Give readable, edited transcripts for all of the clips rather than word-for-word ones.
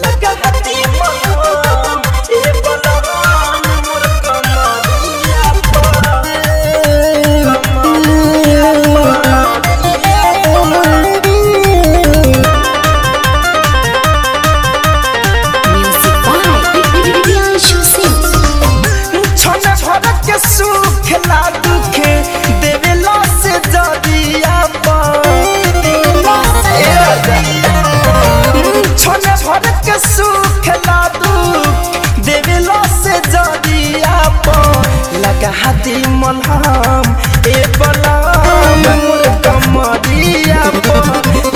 लगा हाथी मलहम ए बलराम मोर कमरिया पर छोने भर के सुख ला दुख देवेला से जदिया छोने भर के सुख ला दुख देवेला से जदिया लगा हाथी मलहम ए बलराम मोर कमरिया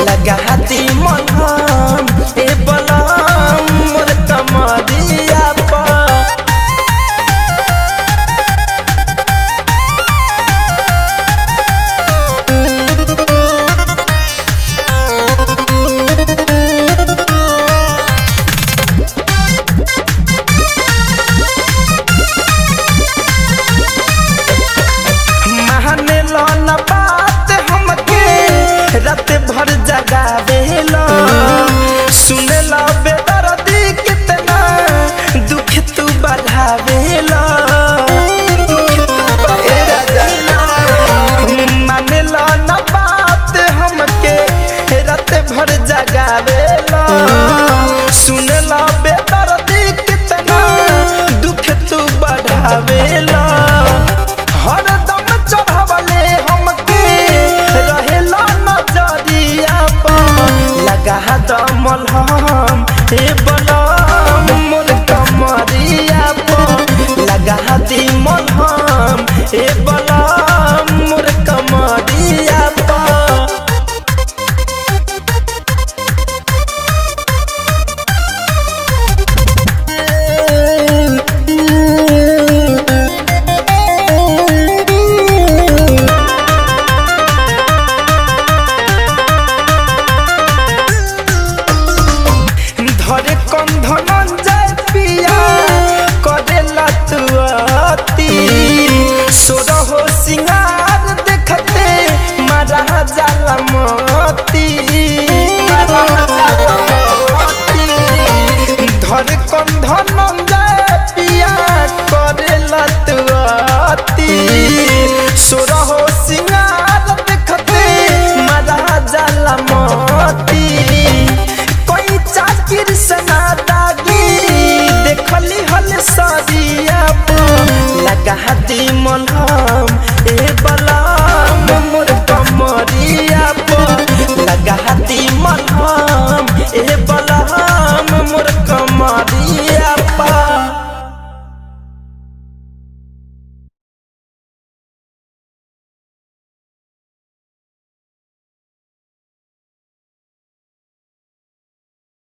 लगा हाथी मलहम ए बलराम मोर कमरिया रात भर जगावेला सुनेला बेदर्दी कितना दुख तू बढ़ावेला मानेला ना बात हमके रात भर जगावेला